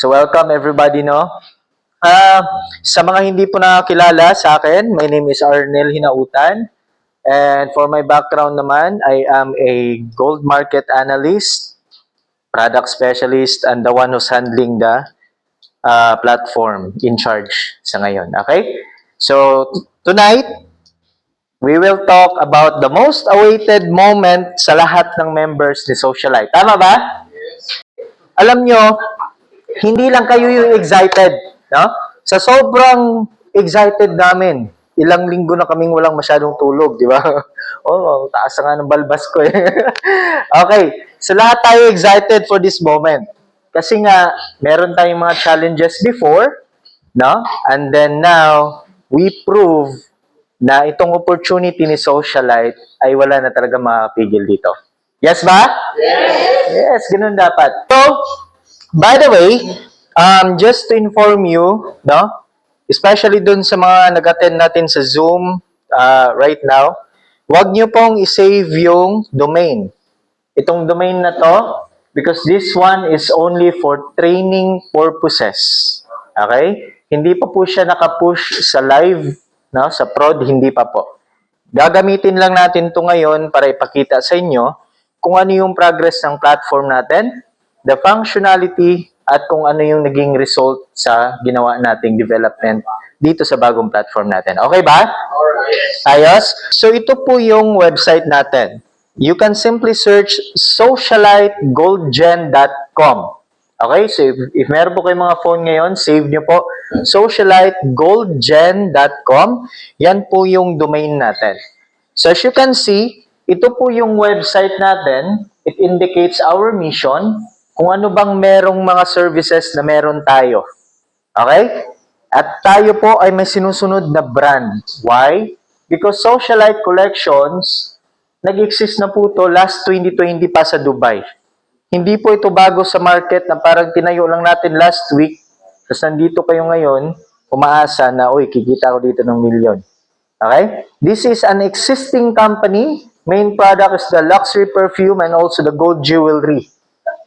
So welcome everybody, no? Sa mga hindi po nakakilala sa akin, my name is Arnel Hinautan. And for my background naman, I am a gold market analyst, product specialist, and the one who's handling the platform in charge sa ngayon. Okay? So tonight, we will talk about the most awaited moment sa lahat ng members ni Socialite. Tama ba? Alam nyo, hindi lang kayo yung excited, no? Sa sobrang excited namin, ilang linggo na kaming walang masyadong tulog, di ba? Oh, taas nga ng balbas ko eh. Okay, so lahat tayo excited for this moment. Kasi nga, meron tayong mga challenges before, no? And then now, we prove na itong opportunity ni Socialite ay wala na talaga makapigil dito. Yes ba? Yes! Yes, ganun dapat. So, by the way, just to inform you, no, especially dun sa mga nag-attend natin sa Zoom right now, huwag nyo pong isave yung domain. Itong domain na to, because this one is only for training purposes. Okay? Hindi pa po siya nakapush sa live, no, sa prod, hindi pa po. Gagamitin lang natin to ngayon para ipakita sa inyo kung ano yung progress ng platform natin, the functionality, at kung ano yung naging result sa ginawa nating development dito sa bagong platform natin. Okay ba? Alright. Ayos? So ito po yung website natin. You can simply search socialitegoldgen.com. Okay? So if meron po kayong mga phone ngayon, save nyo po. socialitegoldgen.com. Yan po yung domain natin. So as you can see, ito po yung website natin. It indicates our mission, kung ano bang merong mga services na meron tayo. Okay? At tayo po ay may sinusunod na brand. Why? Because Socialite Collections, nag-exist na po to last 2020 pa sa Dubai. Hindi po ito bago sa market na parang tinayo lang natin last week. Tapos nandito kayo ngayon, umaasa na, uy, kikita ko dito ng milyon. Okay? This is an existing company. Main product is the luxury perfume and also the gold jewelry.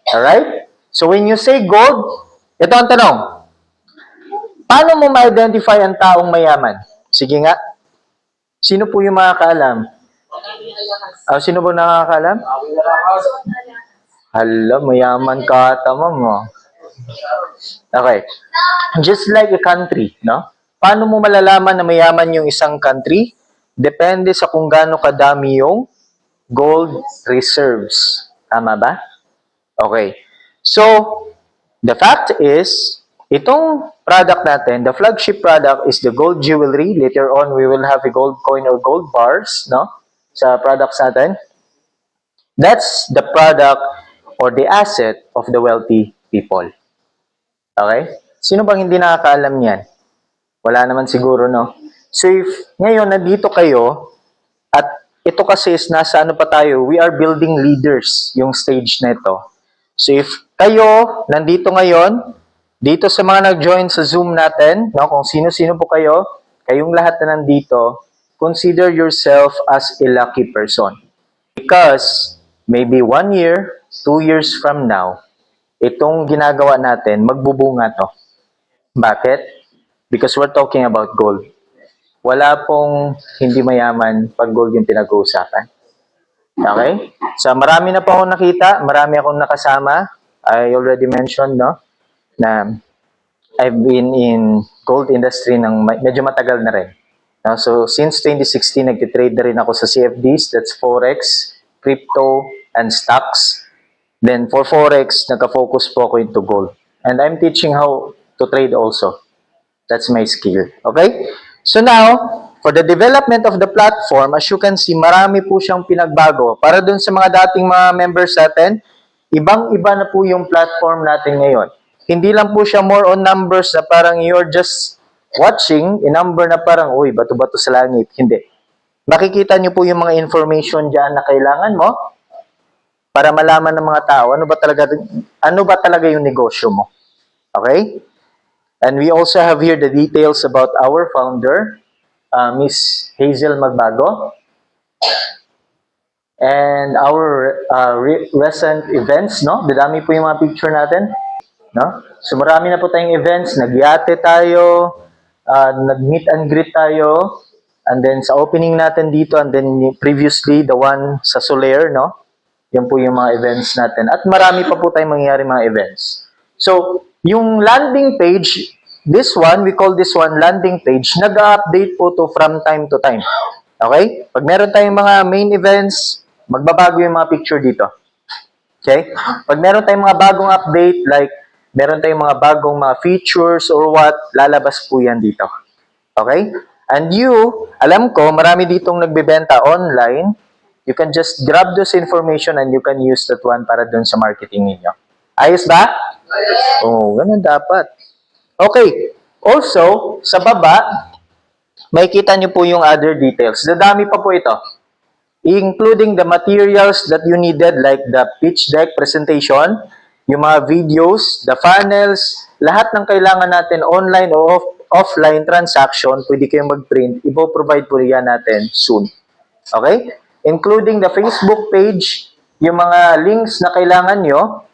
Alright? So when you say gold, ito ang tanong. Paano mo ma-identify ang taong mayaman? Sige nga. Sino po yung makakaalam? Sino po nakakaalam? Hala, mayaman ka, tama mo. Okay. Just like a country, no? Paano mo malalaman na mayaman yung isang country? Depende sa kung gaano kadami yung gold reserves. Tama ba? Okay. So, the fact is, itong product natin, the flagship product is the gold jewelry. Later on, we will have a gold coin or gold bars, no? Sa products natin. That's the product or the asset of the wealthy people. Okay? Sino bang hindi nakakaalam niyan? Wala naman siguro, no? So, if ngayon, nandito kayo, at ito kasi is nasa ano pa tayo, we are building leaders, yung stage na ito. So, if kayo, nandito ngayon, dito sa mga nag-join sa Zoom natin, no, kung sino-sino po kayo, kayong lahat na nandito, consider yourself as a lucky person. Because, maybe 1 year, 2 years from now, itong ginagawa natin, magbubunga to. Bakit? Because we're talking about gold. Wala pong hindi mayaman pag gold yung pinag-uusapan. Okay? So, marami na po akong nakita, marami akong nakasama. I already mentioned, no, na I've been in gold industry ng medyo matagal na rin. No? So, since 2016, nag-trade na rin ako sa CFDs, that's Forex, crypto, and stocks. Then, for Forex, nagka-focus po ako into gold. And I'm teaching how to trade also. That's my skill. Okay? So now, for the development of the platform, as you can see, marami po siyang pinagbago. Para dun sa mga dating mga members natin, ibang-iba na po yung platform natin ngayon. Hindi lang po siya more on numbers na parang you're just watching, a number na parang, uy, bato-bato sa langit. Hindi. Makikita niyo po yung mga information dyan na kailangan mo para malaman ng mga tao ano ba talaga yung negosyo mo. Okay? And we also have here the details about our founder, Miss Hazel Magbago, and our recent events, no? Dadami po yung mga picture natin. No? So marami na po tayong events, nagyate tayo, nag-meet and greet tayo, and then sa opening natin dito, and then previously, the one sa Soler, no? Yan po yung mga events natin. At marami pa po tayong mangyayari mga events. So, yung landing page, this one, we call this one landing page, nag-update po to from time to time. Okay? Pag meron tayong mga main events, magbabago yung mga picture dito. Okay? Pag meron tayong mga bagong update, like meron tayong mga bagong mga features or what, lalabas po yan dito. Okay? And you, alam ko, marami ditong nagbebenta online. You can just grab this information and you can use that one para dun sa marketing ninyo. Ayos ba? Oo, ganun dapat. Okay. Also, sa baba, makikita nyo po yung other details. Dadami pa po ito. Including the materials that you needed like the pitch deck presentation, yung mga videos, the funnels, lahat ng kailangan natin online o offline transaction, pwede kayong mag-print, ipo-provide po yan natin soon. Okay? Including the Facebook page, yung mga links na kailangan nyo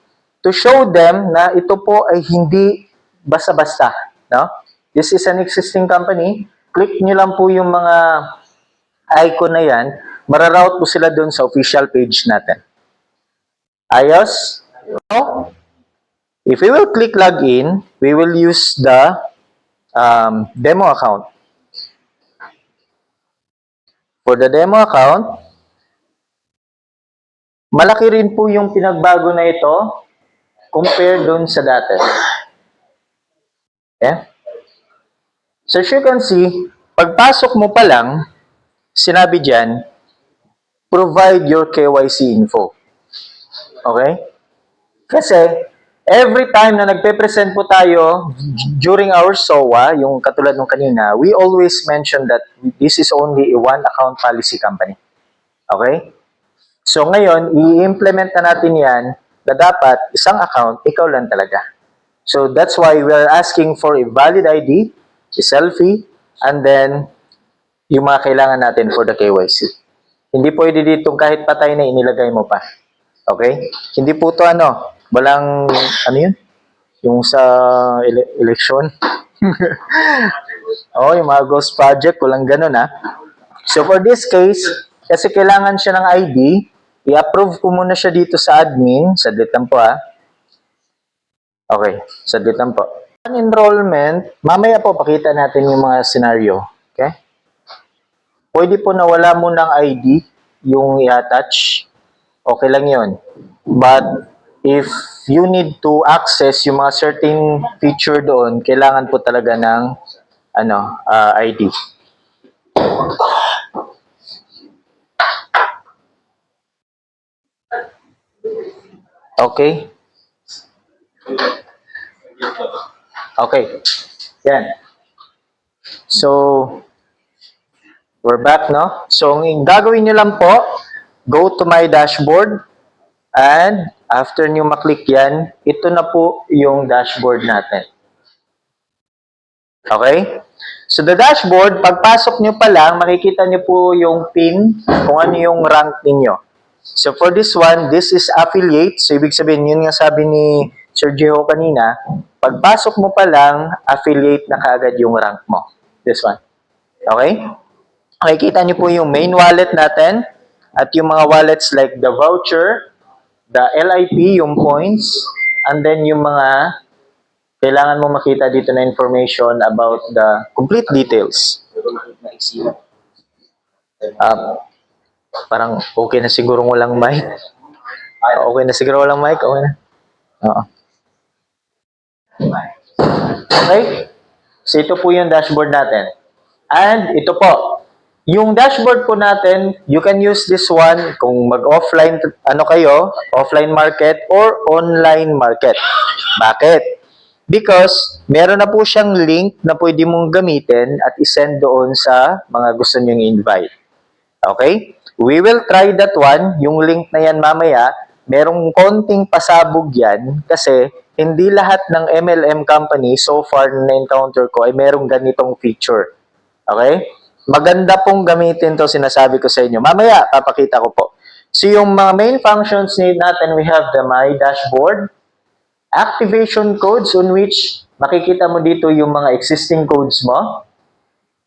to show them na ito po ay hindi basta-basta. No? This is an existing company. Click nyo lang po yung mga icon na yan, mararoute po sila doon sa official page natin. Ayos? So, if we will click login, we will use the demo account. For the demo account, malaki rin po yung pinagbago na ito compare doon sa dati. Yeah? So as you can see, pagpasok mo pa lang, sinabi dyan, provide your KYC info. Okay? Kasi, every time na nagpe-present po tayo during our SOA, yung katulad nung kanina, we always mention that this is only a one account policy company. Okay? So ngayon, i-implement na natin yan na dapat isang account, ikaw lang talaga. So that's why we're asking for a valid ID, a selfie, and then yung mga kailangan natin for the KYC. Hindi pwede dito kahit patay na inilagay mo pa. Okay? Hindi po to walang, yun? Yung sa election. Yung mga ghost project, walang ganun So for this case, kasi kailangan siya ng ID, i-approve ko muna siya dito sa admin. Saglit lang po Okay, saglit lang po. Enrollment, mamaya po pakita natin yung mga scenario. Okay? Pwede po na wala mo ng ID yung i-attach. Okay lang yun. But if you need to access yung mga certain feature doon, kailangan po talaga ng ID. Okay? Okay. Yan. So, we're back, no? So, ang gagawin nyo lang po, go to my dashboard, and after nyo maklik yan, ito na po yung dashboard natin. Okay? So, the dashboard, pagpasok nyo pa lang, makikita nyo po yung pin, kung ano yung rank ninyo. So, for this one, this is affiliate. So, ibig sabihin, yun nga sabi ni Sir Jeho kanina, pagpasok mo pa lang, affiliate na kaagad yung rank mo. This one. Okay? Makikita nyo po yung main wallet natin at yung mga wallets like the voucher, the LIP, yung points, and then yung mga kailangan mo makita dito na information about the complete details. Parang okay na siguro walang mic. Okay na siguro walang mic. Okay na. Oo. Okay? So ito po yung dashboard natin. And ito po. Yung dashboard po natin, you can use this one kung mag-offline kayo, offline market or online market. Bakit? Because meron na po siyang link na pwede mong gamitin at isend doon sa mga gusto nyong invite. Okay? We will try that one. Yung link na yan mamaya, merong konting pasabog yan kasi hindi lahat ng MLM company so far na encounter ko ay merong ganitong feature. Okay? Maganda pong gamitin to, sinasabi ko sa inyo. Mamaya, papakita ko po. So, yung mga main functions natin, we have the My Dashboard. activation codes on which makikita mo dito yung mga existing codes mo,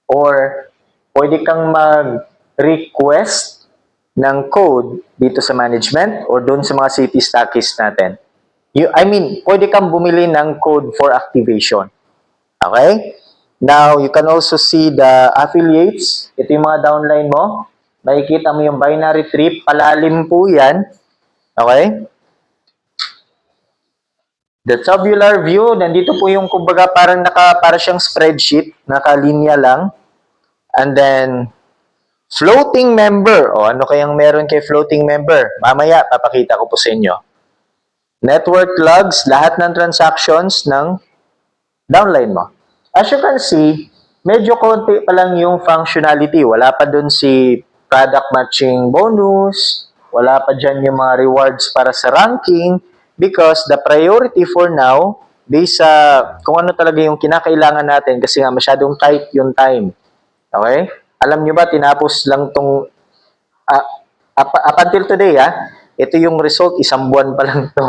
or pwede kang mag-request ng code dito sa management or doon sa mga city stockists natin. Pwede kang bumili ng code for activation. Okay? Now, you can also see the affiliates. Ito yung mga downline mo. Makikita mo yung binary tree. Palalim po yan. Okay? The tabular view, nandito po yung kumbaga para siyang spreadsheet, nakalinya lang. And then, floating member. O, ano kayang meron kay floating member? Mamaya, papakita ko po sa inyo. Network logs, lahat ng transactions ng downline mo. As you can see, medyo konti pa lang yung functionality. Wala pa dun si product matching bonus, wala pa dyan yung mga rewards para sa ranking, because the priority for now, based sa kung ano talaga yung kinakailangan natin, kasi nga masyadong tight yung time. Okay? Alam nyo ba, tinapos lang tong, up until today, ito yung result, isang buwan pa lang to.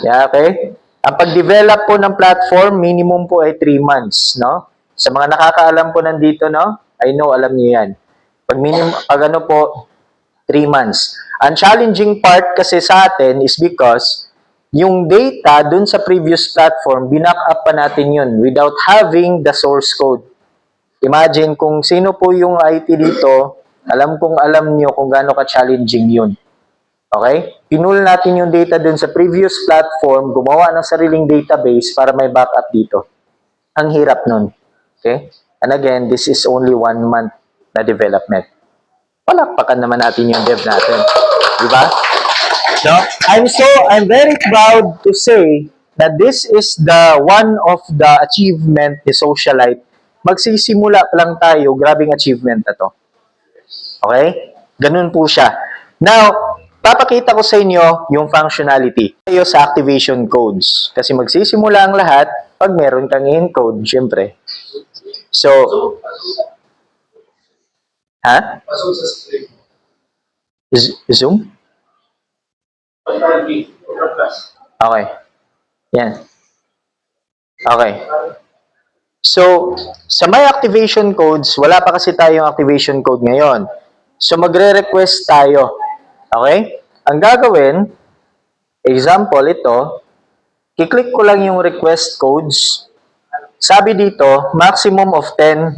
Yeah, okay? Ang pag-develop po ng platform, minimum po ay 3 months, no? Sa mga nakakaalam po nandito, no? I know, alam niyo yan. Pag ano po, 3 months. Ang challenging part kasi sa atin is because yung data dun sa previous platform, binack up pa natin yun without having the source code. Imagine kung sino po yung IT dito, alam nyo kung gaano ka-challenging yun. Okay? Pinul natin yung data dun sa previous platform, gumawa ng sariling database para may backup dito. Ang hirap nun. Okay? And again, this is only 1 month na development. Palakpakan naman natin yung dev natin. Diba? No? I'm very proud to say that this is the one of the achievement ni Socialite. Magsisimula pa lang tayo, grabing achievement na to. Okay? Ganun po siya. Now, papakita ko sa inyo yung functionality. Tayo sa activation codes. Kasi magsisimula ang lahat pag meron kang encode, syempre. So, Zoom? Okay. Yan. Okay. So, sa my activation codes, wala pa kasi tayong activation code ngayon. So, magre-request tayo. Okay? Ang gagawin, example ito, kiklik ko lang yung request codes. Sabi dito, maximum of 10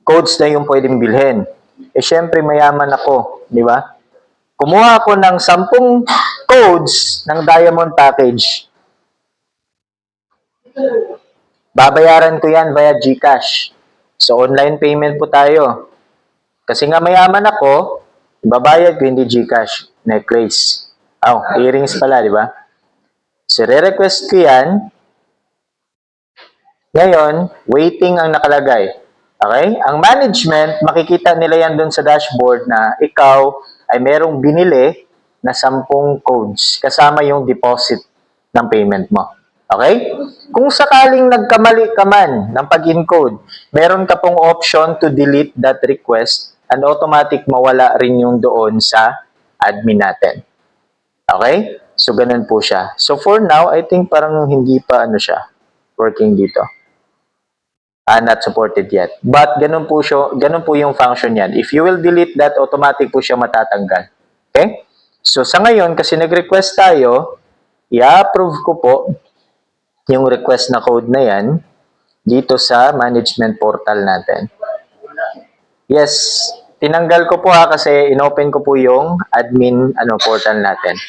codes na yung pwedeng bilhin. Syempre, mayaman ako. Di ba? Kumuha ako ng 10 codes ng Diamond Package. Babayaran ko yan via GCash. So, online payment po tayo. Kasi nga mayaman ako, babayad ko hindi GCash. Necklace. Earrings pala, di ba? So, re-request ko yan. Ngayon, waiting ang nakalagay. Okay? Ang management, makikita nila yan doon sa dashboard na ikaw ay merong binili na 10 codes kasama yung deposit ng payment mo. Okay? Kung sakaling nagkamali ka man ng pag-encode, meron ka pong option to delete that request and automatic mawala rin yung doon sa admin natin. Okay? So, ganun po siya. So, for now, I think parang hindi pa siya working dito. Not supported yet. But, ganun po yung function yan. If you will delete that, automatic po siya matatanggal. Okay? So, sa ngayon, kasi nag-request tayo, i-approve ko po yung request na code na yan dito sa management portal natin. Yes, tinanggal ko po kasi inopen ko po yung admin portal natin.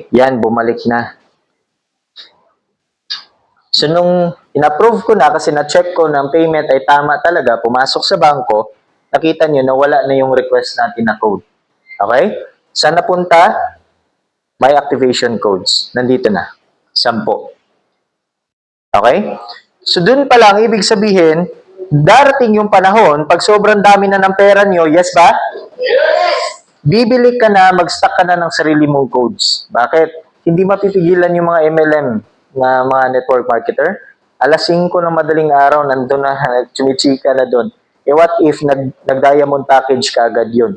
Yan, bumalik na. So, nung in-approve ko na kasi na-check ko na ang payment ay tama talaga, pumasok sa bangko, nakita nyo na wala na yung request natin na code. Okay? Saan napunta? My activation codes. Nandito na. 10. Okay? So, dun pa lang, ibig sabihin, darating yung panahon, pag sobrang dami na ng pera nyo, yes ba? Yes! Bibili ka na, mag-stock ka na ng sarili mong codes. Bakit? Hindi mapipigilan yung mga MLM na mga network marketer. Alas 5 ng madaling araw, nandun na, chumichika na doon. What if nag-diamond package ka agad yun?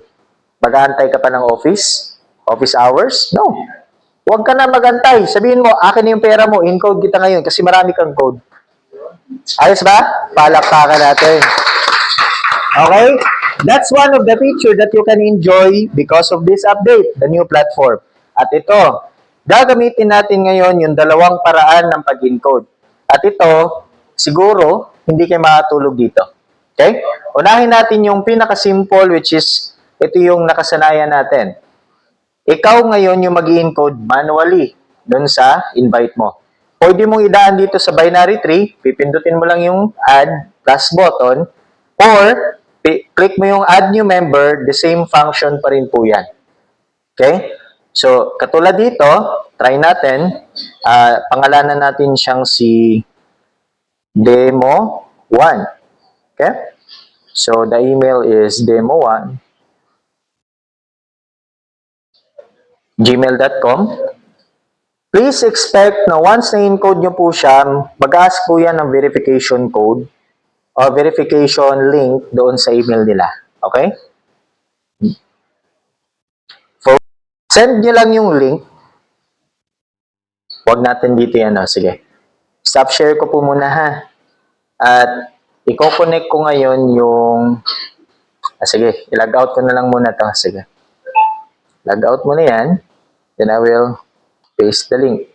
Mag-aantay ka pa ng office? Office hours? No. Huwag ka na magantay. Sabihin mo, akin na yung pera mo, encode kita ngayon kasi marami kang code. Ayos ba? Palakpakan natin. Okay? That's one of the feature that you can enjoy because of this update, the new platform. At ito, gagamitin natin ngayon yung dalawang paraan ng pag-encode. At ito, siguro, hindi kayo makatulog dito. Okay? Unahin natin yung pinaka-simple, which is, ito yung nakasanayan natin. Ikaw ngayon yung mag-encode manually dun sa invite mo. Pwede mong idaan dito sa binary tree, pipindutin mo lang yung add plus button, or click mo yung add new member, the same function pa rin po yan. Okay? So, katulad dito, try natin, pangalanan natin siyang si demo1. Okay? So, the email is demo1 gmail.com. Please expect na once na-encode nyo po siya, mag-ask po yan ng verification code o verification link doon sa email nila. Okay? Send nyo lang yung link. Huwag natin dito yan. Sige. Stop share ko po muna ha. At i-connect ko ngayon yung... sige, i-log out ko na lang muna to. Sige. Log out mo na yan. Then I will paste the link.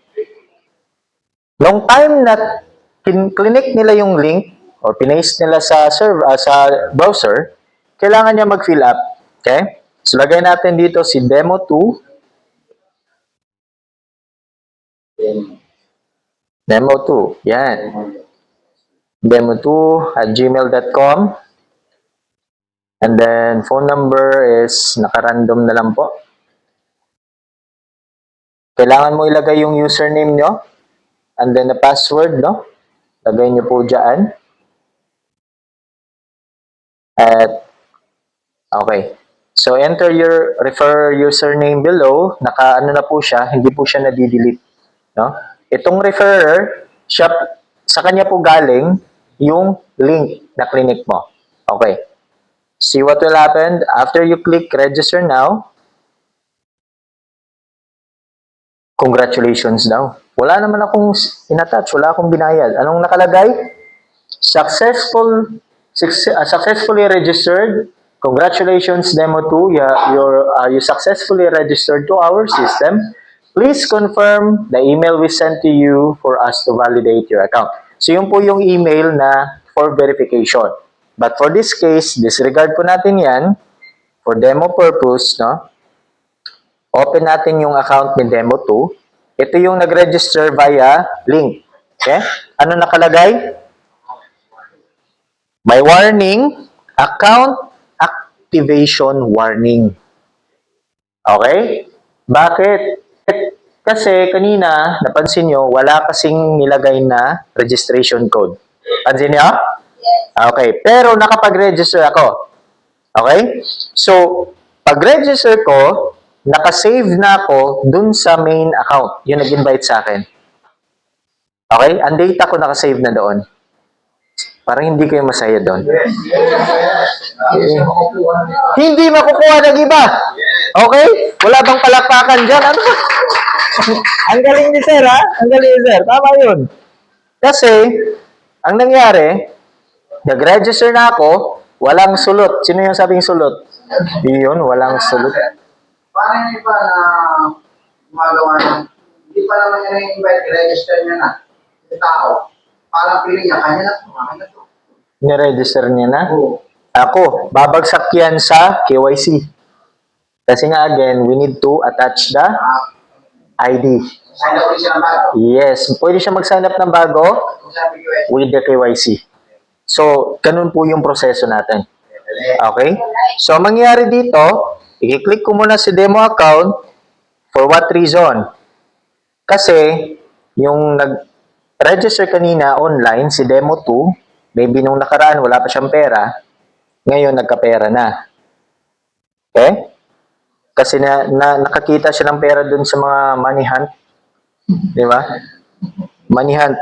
Nung time na clinic nila yung link or pinaste nila sa sa browser, kailangan niya mag-fill up. Okay? So, lagay natin dito si demo2. Demo2. Yan. Demo2 at gmail.com. And then, phone number is naka-random na lang po. Kailangan mo ilagay yung username nyo. And then, the password, no? Lagay nyo po dyan. At, okay. So, enter your refer username below. Naka-ano na po siya. Hindi po siya nadidelete. No? Itong referrer, siya, sa kanya po galing yung link na clinic mo. Okay. See what will happen after you click register now. Congratulations daw. Wala naman akong in-attach, wala akong binayad. Anong nakalagay? Successfully registered. Congratulations, Demo2. You successfully registered to our system. Please confirm the email we sent to you for us to validate your account. So, yun po yung email na for verification. But for this case, disregard po natin yan for demo purpose, no? Open natin yung account ni Demo2. Ito yung nag-register via link. Okay? Ano nakalagay? May warning, account activation warning. Okay? Bakit? Kasi kanina, napansin nyo, wala kasing nilagay na registration code. Pansin nyo? Okay. Pero nakapag-register ako. Okay? So, pag-register ko, nakasave na ako dun sa main account. Yung nag-invite sa akin. Okay? Ang data ko nakasave na doon. Parang hindi kayo masaya doon. Hindi makukuha ng iba. Okay? Wala bang palakpakan dyan? Ano? Ang galing ni Sir, ha? Ang galing ni Sir. Tama yun. Kasi, ang nangyari, nag-register na ako, walang sulot. Sino yung sabing sulot? Yun, walang sulot. Paano yung iba na gumagawa ng, hindi pa naman niya na-invite, i-register niya na yung tao. Parang pili niya, kanya na to. Ni-register niya na? Oo. Ako, babagsak yan sa KYC. Kasi nga again, we need to attach the ID. Sign up ulit siya ng bago. Yes, pwede siya mag-sign up ng bago Kung sabi ko eh, with the KYC. So, ganun po yung proseso natin. Okay? So, ang mangyayari dito, i-click ko muna si demo account. For what reason? Kasi, yung nag-register kanina online, si demo2, maybe nung nakaraan, wala pa siyang pera, ngayon nagka-pera na. Okay? Kasi nakakita siya ng pera dun sa mga money hunt. Di ba? Money hunt.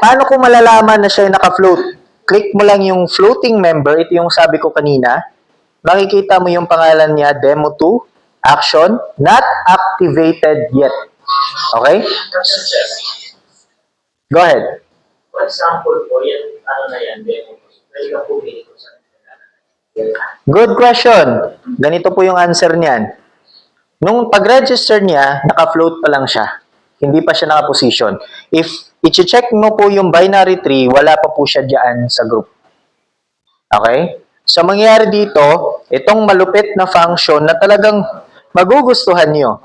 Paano ko malalaman na siya naka-float? Click mo lang yung floating member. Ito yung sabi ko kanina. Makikita mo yung pangalan niya, Demo2. Action, not activated yet. Okay? Go ahead. For example po, yan, ano na yan, pwede ka pumili ko sa Good question. Ganito po yung answer niyan. Nung pag-register niya, naka-float pa lang siya. Hindi pa siya naka-position. If i-check mo po yung binary tree, wala pa po siya dyan sa group. Okay? So, mangyayari dito, itong malupit na function na talagang magugustuhan nyo.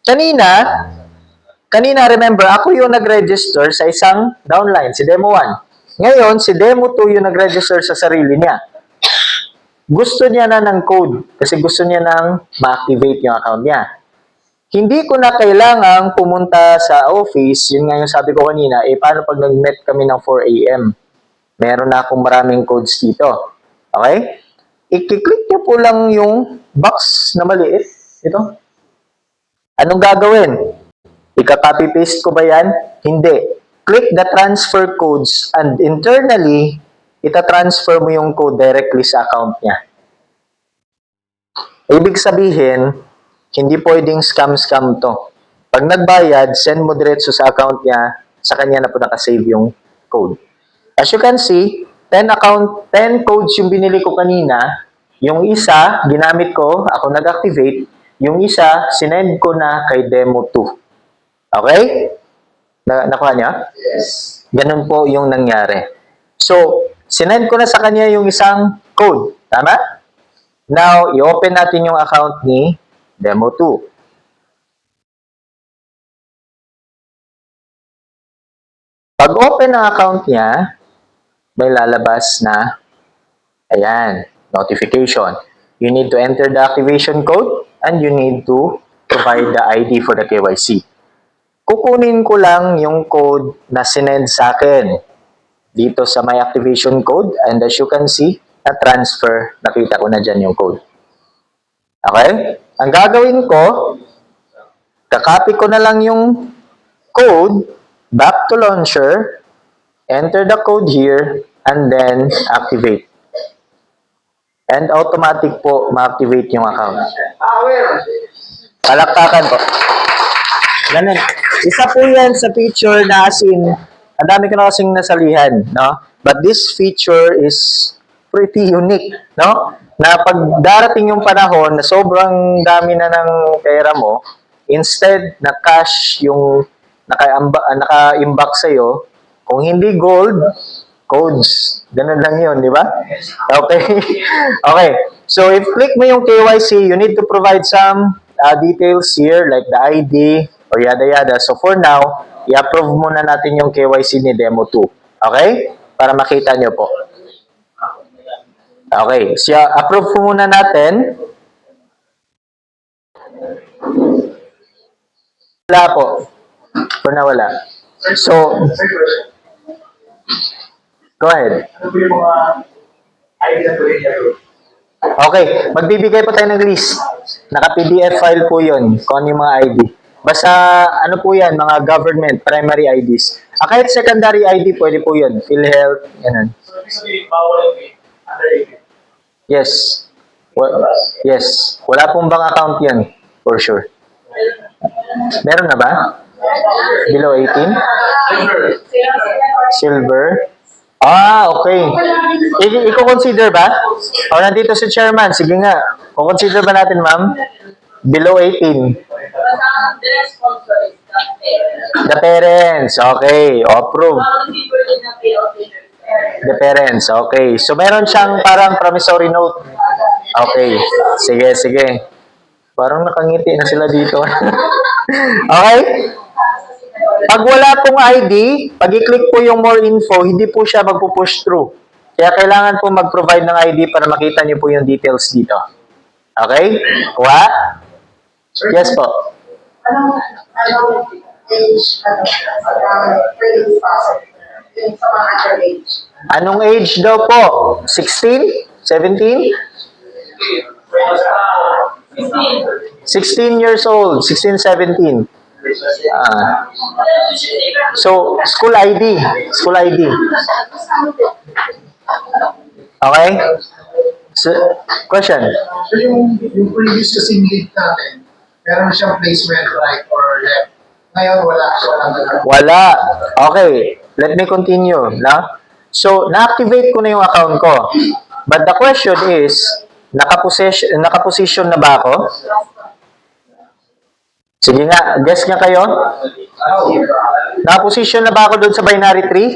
Kanina, remember, ako yung nag-register sa isang downline, si Demo 1. Ngayon, si Demo 2 yung nag-register sa sarili niya. Gusto niya na ng code kasi gusto niya nang ma-activate yung account niya. Hindi ko na kailangang pumunta sa office, yun nga yung sabi ko kanina, paano pag nag-met kami ng 4 a.m.? Meron na akong maraming codes dito. Okay? I-click niyo po lang yung box na maliit. Ito. Anong gagawin? Ika-copy-paste ko ba yan? Hindi. Click the transfer codes and internally, ita-transfer mo yung code directly sa account niya. Ibig sabihin, hindi pwedeng scam to. Pag nagbayad, send mo diretso sa account niya, sa kanya na po nakasave yung code. As you can see, 10 codes yung binili ko kanina. Yung isa, ginamit ko, ako nag-activate. Yung isa, sinend ko na kay Demo 2. Okay? Nakuha niya? Yes. Ganun po yung nangyari. So, sinend ko na sa kanya yung isang code. Tama? Now, i-open natin yung account ni Demo 2. Pag open ang account niya, may lalabas na, ayan, notification. You need to enter the activation code and you need to provide the ID for the KYC. Kukunin ko lang yung code na sinend sa akin dito sa my activation code and as you can see, na-transfer, nakita ko na dyan yung code. Okay? Ang gagawin ko, kakopy ko na lang yung code, back to launcher, enter the code here, and then activate. And automatic po ma-activate yung account. Power. Palakpakan po. Ganun. Isa po yan sa feature na as in, ang dami ko na kasing nasalihan, no? But this feature is pretty unique, no? Na pag darating yung panahon na sobrang dami na ng pera mo, instead na cash yung naka-imbak sa'yo, kung hindi gold, codes. Ganun lang yun, di ba? Okay. Okay. So, if click mo yung KYC, you need to provide some details here like the ID or yada yada. So, for now, i-approve muna natin yung KYC ni Demo 2. Okay? Para makita nyo po. Okay. So, approve po muna natin. Wala po. For now, wala. So, go ahead. Ano po yung mga ID na pwede niya doon? Okay, magbibigay po tayo ng list. Naka-PDF file po yun, kung ano yung mga ID. Basta, ano po yan, mga government, primary IDs. Kahit secondary ID, pwede po yun. PhilHealth, yan. So, ibig sabihin, bawal yung under 18. Yes. Yes. Wala pong bank account yan, for sure. Meron na ba? Below 18? Silver? Okay. I-consider ba? O, nandito si chairman. Sige nga. I-consider ba natin, ma'am? Below 18. The parents. Okay. Approve. The parents. Okay. So, meron siyang parang promissory note. Okay. Sige, sige. Parang nakangiti na sila dito. Okay? Pag wala pong ID, pag i-click po yung more info, hindi po siya magpo-push through. Kaya kailangan po mag-provide ng ID para makita niyo po yung details dito. Okay? Kuha? Yes po. Anong age, training process? Yung sa mga underage. Anong age daw po? 16? 17? 16 years old. 16, 17. So, school ID. School ID. Okay? So, question. So yung previous kasing lead natin, meron siyang placement right or left. Ngayon wala siya, walang ganun. Wala. Okay, let me continue. Na? So, na-activate ko na yung account ko. But the question is, nakaposition na ba ako? Sige nga, guess nga kayo. Nakaposition na ba ako doon sa binary tree?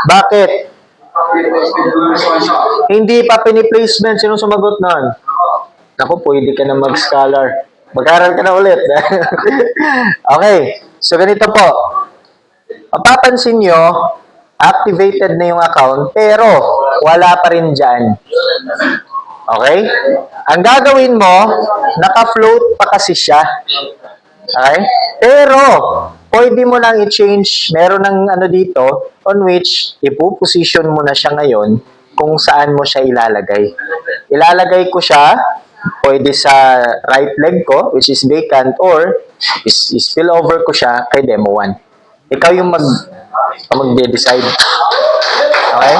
Bakit? Hindi pa piniplacement. Sino sumagot nun? Naku, pwede ka na mag-scholar. Mag-aral ka na ulit. Okay. So, ganito po. Mapapansin nyo, activated na yung account, pero wala pa rin dyan. Okay? Ang gagawin mo, naka-float pa kasi siya. Okay? Pero, pwede mo nang i-change. Meron ng ano dito, on which, ipuposition mo na siya ngayon kung saan mo siya ilalagay. Ilalagay ko siya, pwede sa right leg ko, which is vacant, or spill over ko siya kay demo 1. Ikaw yung magde-decide. Okay?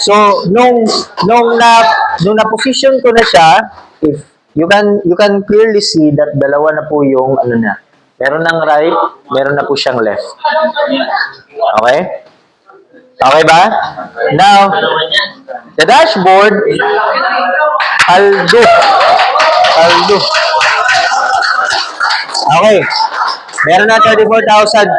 So, nung na-position ko na siya, if you can clearly see that dalawa na po yung ano na. Meron ng right, meron na po siyang left. Okay? Okay ba? Now, the dashboard, Aldo. Okay. Meron na 34,000.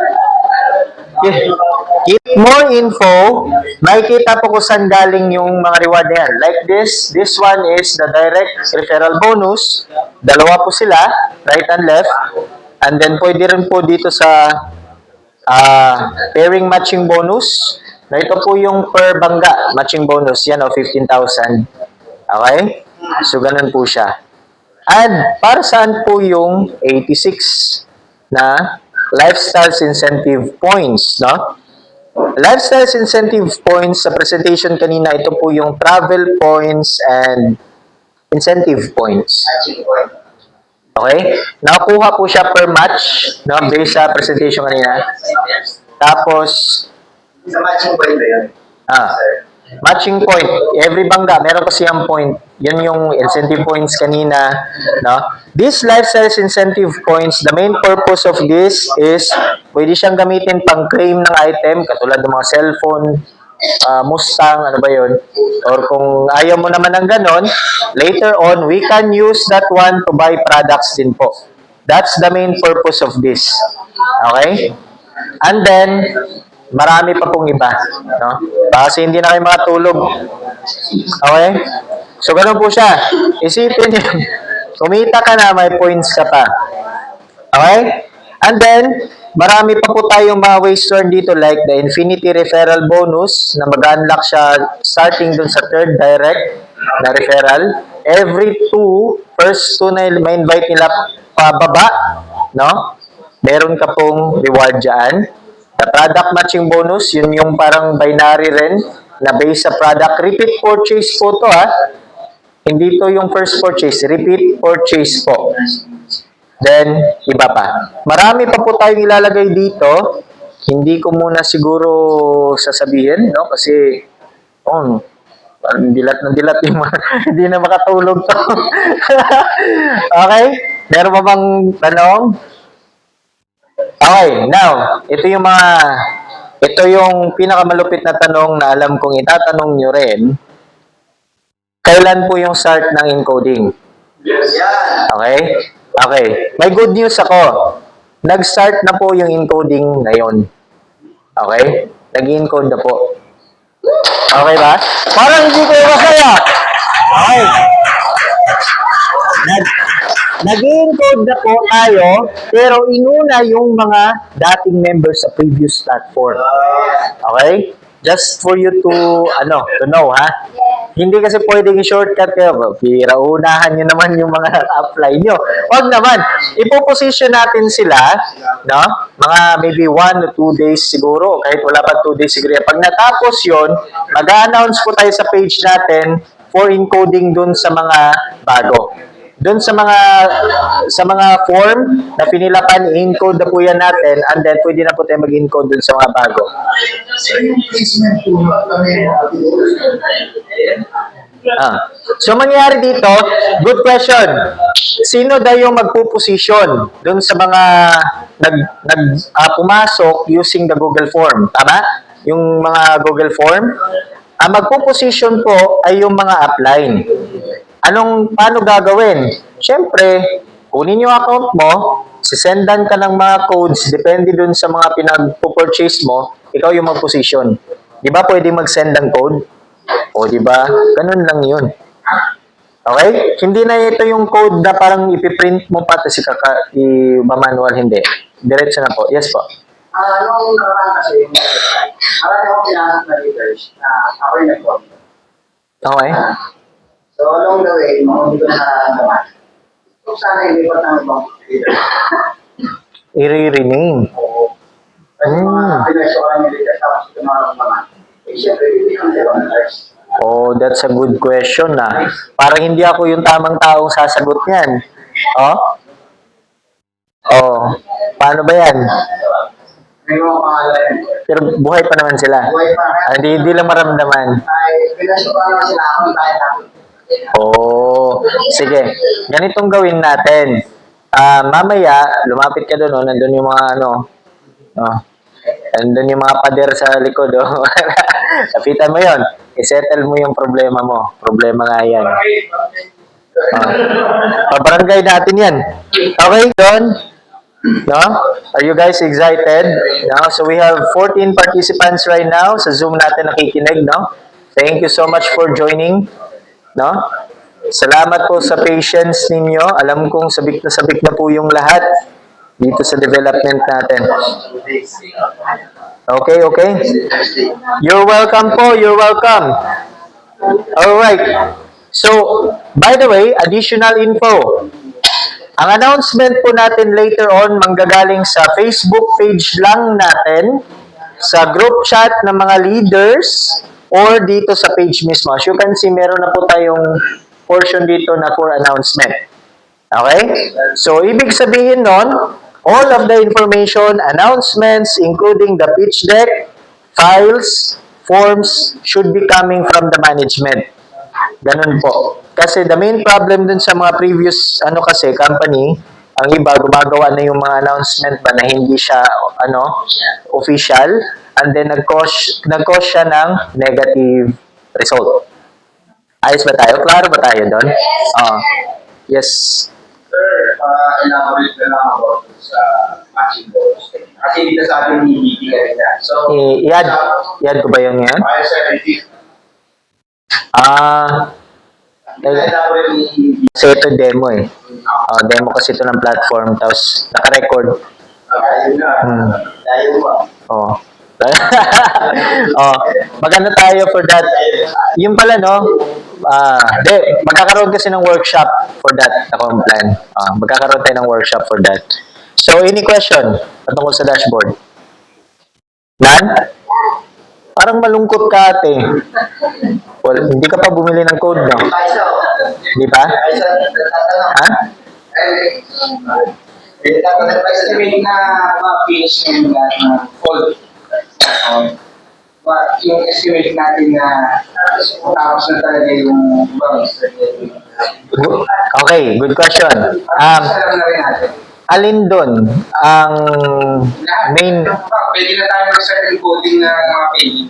Keep more info. Makikita po kung saan galing yung mga reward na yan. Like this one is the direct referral bonus. Dalawa po sila, right and left. And then pwede rin po dito sa pairing matching bonus. Na ito po yung per bangga matching bonus. Yan o, 15,000. Okay? So, ganun po siya. And para saan po yung 86 na lifestyle incentive points, no? Lifestyle incentive points sa presentation kanina, ito po yung travel points and incentive points. Okay? Nakuha po siya per match, no? Based sa presentation kanina. Tapos, Sa matching point ba yun? matching point. Every bangga, meron kasi ang point. Yan yung incentive points kanina. No? These lifestyle incentive points, the main purpose of this is pwede siyang gamitin pang claim ng item, katulad ng mga cellphone, Mustang, ano ba yun? Or kung ayaw mo naman ng ganon, later on, we can use that one to buy products din po. That's the main purpose of this. Okay? And then, marami pa pong iba. No? Kasi hindi na kayo makatulog. Okay? So, ganun po siya. Isipin niyo, kumita ka na, may points ka pa. Okay? And then, marami pa po tayong mga ways to earn dito like the Infinity Referral Bonus na mag-unlock siya starting dun sa third direct na referral. Every first two na ma-invite nila pababa, no? Meron ka pong reward dyan. The product matching bonus, yun yung parang binary rin na based sa product. Repeat purchase po to Hindi to yung first purchase. Repeat purchase po. Then, iba pa. Marami pa po tayong ilalagay dito. Hindi ko muna siguro sasabihin, no? Kasi, dilat na dilat yung hindi na makatulog to. Okay? Meron pa bang tanong? Okay, now, ito yung pinakamalupit na tanong na alam kong itatanong nyo rin. Kailan po yung start ng encoding? Yes. Okay? Okay. May good news ako. Nag-start na po yung encoding ngayon. Okay? Nag-encode na po. Okay ba? Parang hindi ko masaya. Okay. Nag-encode na po tayo, pero inuna yung mga dating members sa previous platform. Okay? Just for you to know, ha? Hindi kasi pwedeng i-shortcut kayo. Unahan nyo naman yung mga apply nyo. Wag naman. Ipoposition natin sila, no? Mga maybe 1 to 2 days siguro. Kahit wala pa 2 days siguro. Pag natapos yon, mag-a-announce po tayo sa page natin for encoding dun sa mga bago. Doon sa mga form na pinilapan, i-encode na po yan natin, and then pwede na po tayo mag-encode doon sa mga bago. So yung placement po, kami So, mangyari dito, good question. Sino daw yung magpuposisyon doon sa mga pumasok using the Google Form? Tama? Yung mga Google Form? Ang magpuposisyon po ay yung mga upline. Paano gagawin? Siyempre, kunin yung account mo, sisendan ka ng mga codes, depende dun sa mga pinag-purchase mo, ikaw yung mag-position. Di ba pwede mag-send ng code? O, di ba? Ganun lang yun. Okay? Hindi na ito yung code na parang ipiprint mo pa tapos i-manual, hindi. Diretso na po. Yes po. Nung nakaraan kasi, marami akong pinasok na leaders na ako yung nag-code. Okay? So, along the way, mga hindi ko na nararamdaman. Kung sana ilipat ng ibang leader. I-rename. Kasi mga pinasukan yung leader, tapos ito nararamdaman. Eh, syempre, hindi ko na leaders. Oh, that's a good question na. Parang hindi ako yung tamang taong sasagot niyan. Oh? Oh, paano ba yan? May mga pangalan. Pero buhay pa naman sila. Buhay pa. Hindi lang maramdaman. Ay, pinasukan naman sila ako ng tayo namin. Oh, sige. Ganitong gawin natin. Mamaya, lumapit ka doon, nandun yung mga nandun yung mga pader sa likod, Lapitan mo yon. I-settle mo yung problema mo. Problema nga yan. Pabarangay natin yan. Okay, Don? No? Are you guys excited? No? So we have 14 participants right now sa Zoom natin nakikinig, no? Thank you so much for joining. No? Salamat po sa patience ninyo. Alam kong sabik na po yung lahat dito sa development natin. Okay, okay? You're welcome po. You're welcome. Alright. So, by the way, additional info. Ang announcement po natin later on manggagaling sa Facebook page lang natin, sa group chat ng mga leaders, or dito sa page mismo. As you can see, meron na po tayong portion dito na for announcement. Okay? So, ibig sabihin nun, all of the information, announcements, including the pitch deck, files, forms, should be coming from the management. Ganun po. Kasi the main problem dun sa mga previous company, ang iba gumagawa na yung mga announcement ba na hindi siya official, and then nag-cause siya ng negative result. Ayos ba tayo? Klaro ba tayo doon? Yes. Sir, elaborate na lang ako sa matching goals. Kasi dito sa atin hindi kanina. So, I-add ko ba yun ngayon? ay, sir, hindi. Elaborate kasi ito demo eh. Demo kasi ito ng platform, tapos naka-record. Ayun na. Ayun ba? Maganda tayo for that. Yung pala, magkakaroon kasi ng workshop for that, akong plan. Magkakaroon tayo ng workshop for that. So, any question patungkol sa dashboard? None? Parang malungkot ka ate. Well, hindi ka pa bumili ng code, no? Di ba? Ha? Estimate na ma-finish yung code. Yung estimate natin na tapos na talaga yung banks. Okay, good question. Alam na rin natin. Alin doon ang main... Pwede na tayo mag-start yung coding ng mga paging.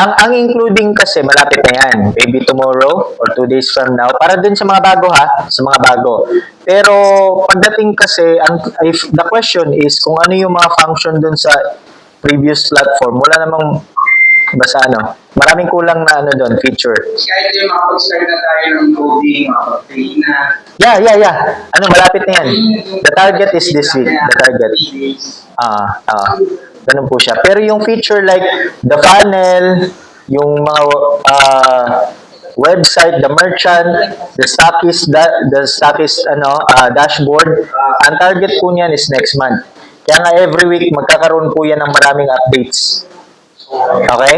Ang including kasi malapit na yan. Maybe tomorrow or 2 days from now. Para dun sa mga bago sa mga bago. Pero pagdating kasi, if the question is kung ano yung mga function dun sa previous platform, wala namang basta maraming kulang na doon, feature. Kahit yung makapag-start na tayo ng coding, makapag-play na. Yeah. Malapit na yan. The target is this week. The target. Ganun po siya. Pero yung feature like the funnel, yung mga website, the merchant, the stockist dashboard, ang target po niyan is next month. Kaya nga every week magkakaroon po yan ng maraming updates. Okay?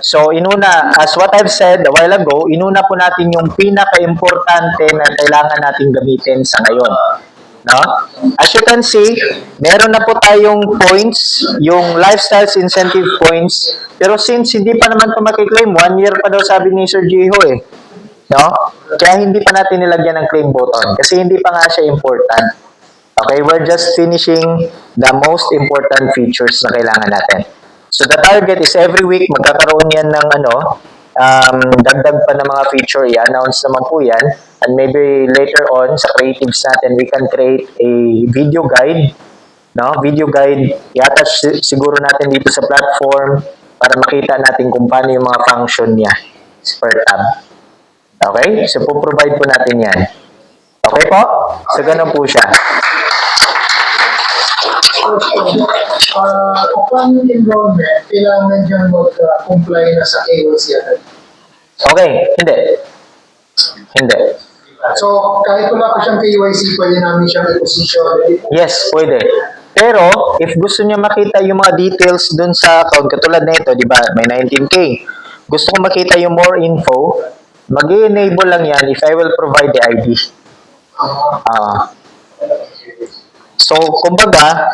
So, as what I've said a while ago, inuna po natin yung pinaka-importante na kailangan natin gamitin sa ngayon. No? As you can see, meron na po tayong points, yung lifestyles incentive points. Pero since hindi pa naman ito makiklaim, 1 year pa daw sabi ni Sir Jiho eh. No? Kaya hindi pa natin nilagyan ng claim button kasi hindi pa nga siya important. Okay, we're just finishing the most important features na kailangan natin. So the target is every week magkakaroon yan ng dagdag pa ng mga feature, i-announce naman po yan. And maybe later on sa creatives natin, we can create a video guide. No? Video guide, i-attach siguro natin dito sa platform para makita natin kung paano yung mga function niya per tab. Okay? So po-provide po natin yan. Okay po? So ganun po siya. Upon enrollment, kailangan dyan mag-comply na sa KYC agad. Okay, hindi. Hindi. So, kahit wala pa siyang KYC, pwede namin siyang i-position. Yes, pwede. Pero, if gusto niya makita yung mga details dun sa account, katulad na ito, di ba, may 19K. Gusto ko makita yung more info, mag-enable lang yan if I will provide the ID. So, kumbaga,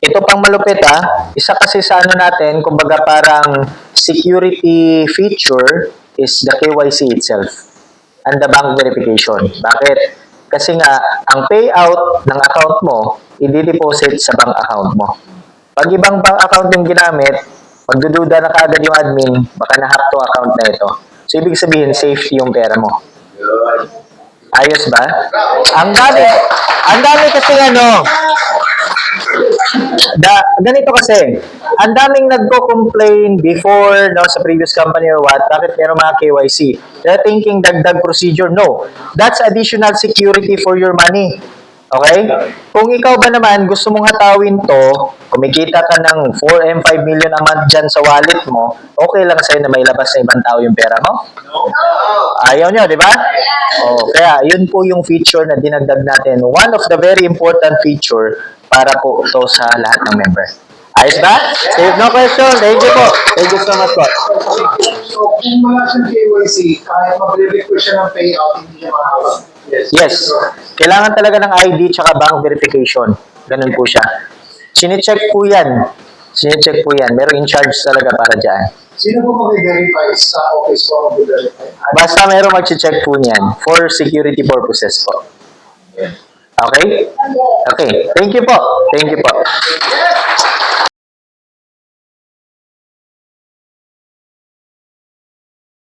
ito pang malupit isa kasi sa natin, kumbaga parang security feature is the KYC itself and the bank verification. Bakit? Kasi nga, ang payout ng account mo, i-deposit sa bank account mo. Pag ibang bank account yung ginamit, magdududa na kaagad yung admin, baka na-hack to account na ito. So, ibig sabihin, safety yung pera mo. Ayos ba? Ang dami kasi ganito kasi, ang daming nagko-complain before sa previous company or what, bakit meron mga KYC? They're thinking dagdag procedure. No. That's additional security for your money. Okay? Kung ikaw ba naman gusto mong hatawin to, kumikita ka ng 4 5 million a month dyan sa wallet mo, okay lang sa'yo na may labas na ibang tao yung pera mo? Ayaw nyo, di ba? Kaya yun po yung feature na dinagdag natin. One of the very important feature para po ito sa lahat ng member. Ayos ba? If no question, thank you po. Thank you so much po. So, kung wala siyang KYC, kahit mag-request siya ng payout, hindi siya makakapag. Yes. Kailangan talaga ng ID tsaka bank verification. Ganun po siya. Sine-check po yan. Merong in charge talaga para dyan. Sino po mag-verify sa office po mag-verify? Basta merong mag-check po niyan for security purposes po. Okay? Okay. Thank you po.